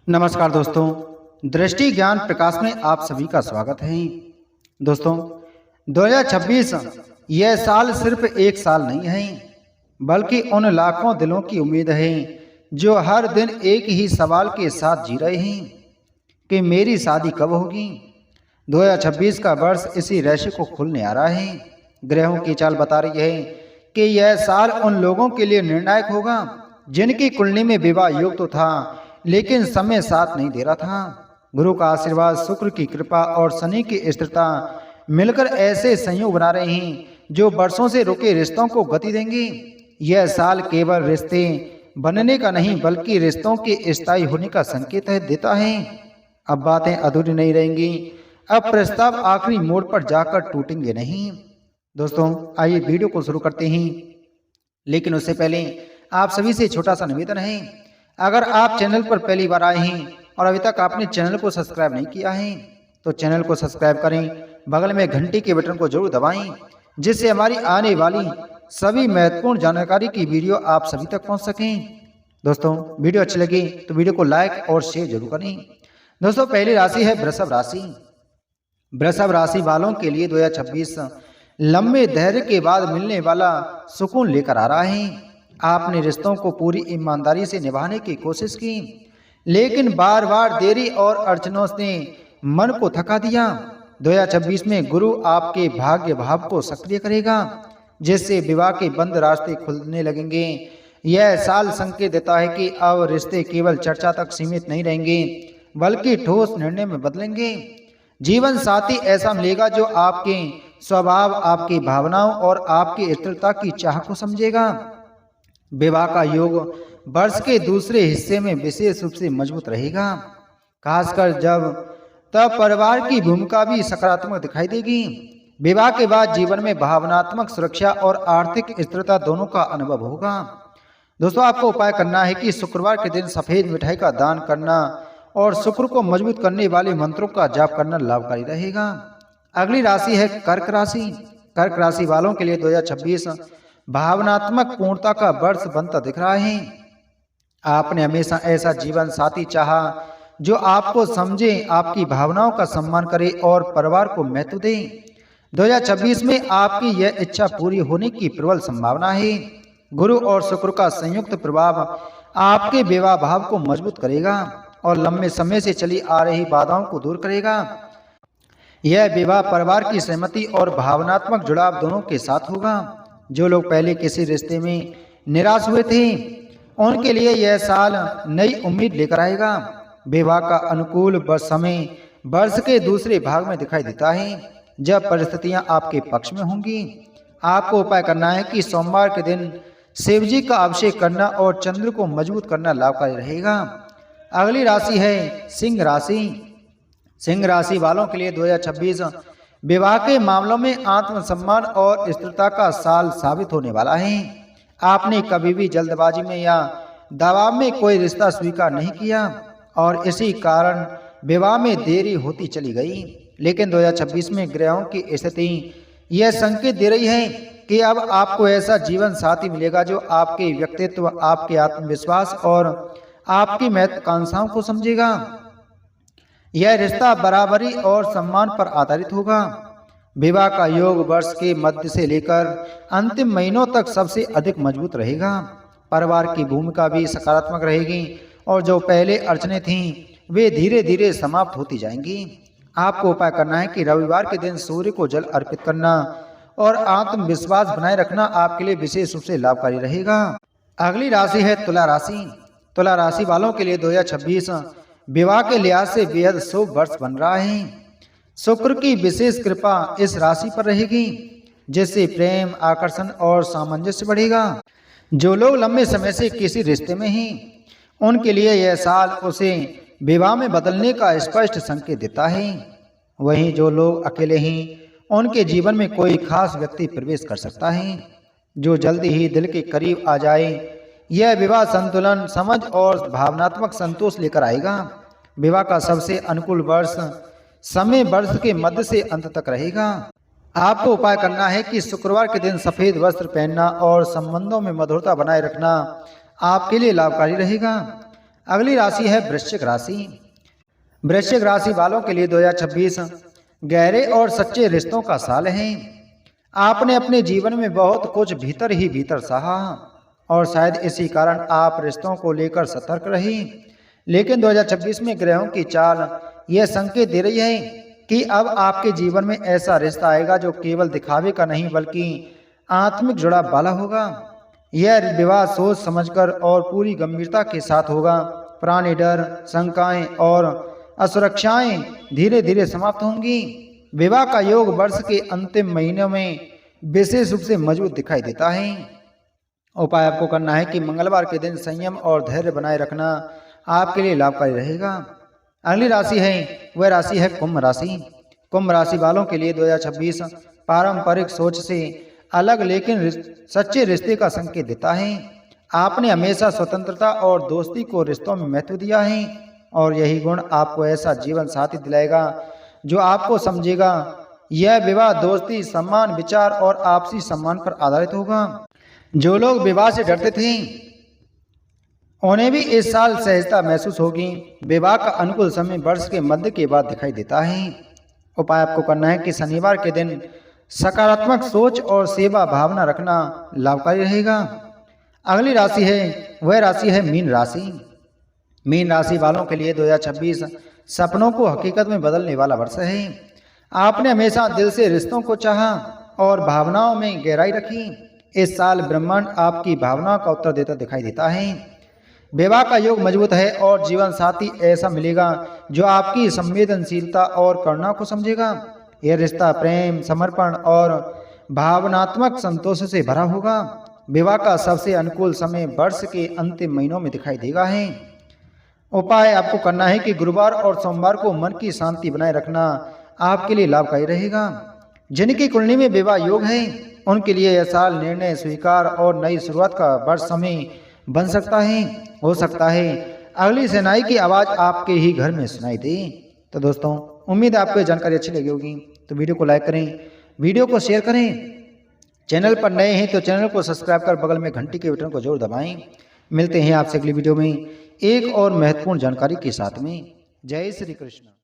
नमस्कार दोस्तों, दृष्टि ज्ञान प्रकाश में आप सभी का स्वागत है। दोस्तों, 2026 यह साल सिर्फ एक साल नहीं है, बल्कि उन लाखों दिलों की उम्मीद है जो हर दिन एक ही सवाल के साथ जी रहे हैं कि मेरी शादी कब होगी। 2026 का वर्ष इसी रहस्य को खुलने आ रहा है। ग्रहों की चाल बता रही है कि यह साल उन लोगों के लिए निर्णायक होगा जिनकी कुंडली में विवाह योग तो था, लेकिन समय साथ नहीं दे रहा था। गुरु का आशीर्वाद, शुक्र की कृपा और शनि की स्थिरता मिलकर ऐसे संयोग बना रहे हैं जो वर्षों से रुके रिश्तों को गति देंगे। यह साल केवल रिश्ते बनने का नहीं, बल्कि रिश्तों के स्थायी होने का संकेत देता है। अब बातें अधूरी नहीं रहेंगी, अब प्रस्ताव आखिरी मोड़ पर जाकर टूटेंगे नहीं। दोस्तों, आइए वीडियो को शुरू करते हैं, लेकिन उससे पहले आप सभी से छोटा सा निवेदन है। अगर आप चैनल पर पहली बार आए हैं और अभी तक आपने चैनल को सब्सक्राइब नहीं किया है तो चैनल को सब्सक्राइब करें, बगल में घंटी के बटन को जरूर दबाएं, जिससे हमारी आने वाली सभी महत्वपूर्ण जानकारी की वीडियो आप सभी तक पहुंच सकें। दोस्तों, वीडियो अच्छी लगी तो वीडियो को लाइक और शेयर जरूर करें। दोस्तों, पहली राशि है वृषभ राशि। वृषभ राशि वालों के लिए 2026 लंबे धैर्य के बाद मिलने वाला सुकून लेकर आ रहा है। आपने रिश्तों को पूरी ईमानदारी से निभाने की कोशिश की, लेकिन बार बार देरी और अड़चनों ने मन को थका दिया। 2026 में गुरु आपके भाग्य भाव को सक्रिय करेगा, जिससे विवाह के बंद रास्ते खुलने लगेंगे। यह साल संकेत देता है कि अब रिश्ते केवल चर्चा तक सीमित नहीं रहेंगे, बल्कि ठोस निर्णय में बदलेंगे। जीवन साथी ऐसा मिलेगा जो आपके स्वभाव, आपकी भावनाओं और आपकी स्थिरता की चाह को समझेगा। विवाह का योग वर्ष के दूसरे हिस्से में विशेष रूप से मजबूत रहेगा, खासकर तब परिवार की भूमिका भी सकारात्मक दिखाई देगी। विवाह के बाद जीवन में भावनात्मक सुरक्षा और आर्थिक स्थिरता दोनों का अनुभव होगा। दोस्तों, आपको उपाय करना है कि शुक्रवार के दिन सफेद मिठाई का दान करना और शुक्र को मजबूत करने वाले मंत्रों का जाप करना लाभकारी रहेगा। अगली राशि है कर्क राशि। कर्क राशि वालों के लिए 2026 भावनात्मक पूर्णता का वर्ष बनता दिख रहा है। आपने हमेशा ऐसा जीवन साथी चाहा जो आपको समझे, आपकी भावनाओं का सम्मान करे और परिवार को महत्व दे। 2026 में आपकी यह इच्छा पूरी होने की प्रबल संभावना है। गुरु और शुक्र का संयुक्त प्रभाव आपके विवाह भाव को मजबूत करेगा और लंबे समय से चली आ रही बाधाओं को दूर करेगा। यह विवाह परिवार की सहमति और भावनात्मक जुड़ाव दोनों के साथ होगा। जो लोग पहले किसी रिश्ते में निराश हुए थे, उनके लिए यह साल नई उम्मीद लेकर आएगा। विवाह का अनुकूल समय वर्ष के दूसरे भाग में दिखाई देता है, जब परिस्थितियां आपके पक्ष में होंगी। आपको उपाय करना है कि सोमवार के दिन शिव जी का अभिषेक करना और चंद्र को मजबूत करना लाभकारी रहेगा। अगली राशि है सिंह राशि। सिंह राशि वालों के लिए 2026 विवाह के मामलों में आत्मसम्मान और स्थिरता का साल साबित होने वाला है। आपने कभी भी जल्दबाजी में या दबाव में कोई रिश्ता स्वीकार नहीं किया और इसी कारण विवाह में देरी होती चली गई। लेकिन 2026 में ग्रहों की स्थिति यह संकेत दे रही है कि अब आपको ऐसा जीवन साथी मिलेगा जो आपके व्यक्तित्व, आपके आत्मविश्वास और आपकी महत्वाकांक्षाओं को समझेगा। यह रिश्ता बराबरी और सम्मान पर आधारित होगा। विवाह का योग वर्ष के मध्य से लेकर अंतिम महीनों तक सबसे अधिक मजबूत रहेगा। परिवार की भूमिका भी सकारात्मक रहेगी और जो पहले अड़चनें थीं वे धीरे धीरे समाप्त होती जाएंगी। आपको उपाय करना है कि रविवार के दिन सूर्य को जल अर्पित करना और आत्मविश्वास बनाए रखना आपके लिए विशेष रूप से लाभकारी रहेगा। अगली राशि है तुला राशि। तुला राशि वालों के लिए 2026 विवाह के लिहाज से बेहद शुभ वर्ष बन रहा है। शुक्र की विशेष कृपा इस राशि पर रहेगी, जिससे प्रेम, आकर्षण और सामंजस्य बढ़ेगा। जो लोग लंबे समय से किसी रिश्ते में हैं, उनके लिए यह साल उसे विवाह में बदलने का स्पष्ट संकेत देता है। वहीं जो लोग अकेले हैं, उनके जीवन में कोई खास व्यक्ति प्रवेश कर सकता है, जो जल्दी ही दिल के करीब आ जाए। यह विवाह संतुलन, समझ और भावनात्मक संतोष लेकर आएगा। विवाह का सबसे अनुकूल समय वर्ष के मध्य से अंत तक रहेगा। आपको उपाय करना है कि शुक्रवार के दिन सफेद वस्त्र पहनना और संबंधों में मधुरता बनाए रखना आपके लिए लाभकारी रहेगा। अगली राशि है वृश्चिक राशि। वृश्चिक राशि वालों के लिए 2026 गहरे और सच्चे रिश्तों का साल है। आपने अपने जीवन में बहुत कुछ भीतर ही भीतर सहा और शायद इसी कारण आप रिश्तों को लेकर सतर्क रही। लेकिन 2026 में ग्रहों की चाल यह संकेत दे रही है कि अब आपके जीवन में ऐसा रिश्ता आएगा जो केवल दिखावे का नहीं बल्कि आत्मिक जुड़ाव वाला होगा। यह विवाह सोच समझकर और पूरी गंभीरता के साथ होगा। पुराने डर, शंकाएं और असुरक्षाएं धीरे धीरे समाप्त होंगी। विवाह का योग वर्ष के अंतिम महीनों में विशेष रूप से मजबूत दिखाई देता है। उपाय आपको करना है कि मंगलवार के दिन संयम और धैर्य बनाए रखना आपके लिए लाभकारी रहेगा। अगली राशि है वह राशि है कुंभ राशि। कुंभ राशि वालों के लिए 2026 पारंपरिक सोच से अलग लेकिन सच्चे रिश्ते का संकेत देता है। आपने हमेशा स्वतंत्रता और दोस्ती को रिश्तों में महत्व दिया है और यही गुण आपको ऐसा जीवन साथी दिलाएगा जो आपको समझेगा। यह विवाह दोस्ती, सम्मान, विचार और आपसी सम्मान पर आधारित होगा। जो लोग विवाह से डरते थे उन्हें भी इस साल सहजता महसूस होगी। विवाह का अनुकूल समय वर्ष के मध्य के बाद दिखाई देता है। उपाय आपको करना है कि शनिवार के दिन सकारात्मक सोच और सेवा भावना रखना लाभकारी रहेगा। अगली राशि है वह राशि है मीन राशि। मीन राशि वालों के लिए 2026 सपनों को हकीकत में बदलने वाला वर्ष है। आपने हमेशा दिल से रिश्तों को चाहा और भावनाओं में गहराई रखी। इस साल ब्रह्मांड आपकी भावनाओं का उत्तर देता दिखाई देता है। विवाह का योग मजबूत है और जीवन साथी ऐसा मिलेगा जो आपकी संवेदनशीलता और करुणा को समझेगा। यह रिश्ता प्रेम, समर्पण और भावनात्मक संतोष से भरा होगा। विवाह का सबसे अनुकूल समय वर्ष के अंतिम महीनों में दिखाई देगा है। उपाय आपको करना है कि गुरुवार और सोमवार को मन की शांति बनाए रखना आपके लिए लाभकारी रहेगा। जिनकी कुंडली में विवाह योग है उनके लिए यह साल निर्णय, स्वीकार और नई शुरुआत का वर्ष समय बन सकता है। हो सकता है अगली शहनाई की आवाज़ आपके ही घर में सुनाई दे। तो दोस्तों, उम्मीद है आपको ये जानकारी अच्छी लगी होगी। तो वीडियो को लाइक करें, वीडियो को शेयर करें। चैनल पर नए हैं तो चैनल को सब्सक्राइब कर बगल में घंटी के बटन को जरूर दबाएं। मिलते हैं आपसे अगली वीडियो में एक और महत्वपूर्ण जानकारी के साथ में। जय श्री कृष्ण।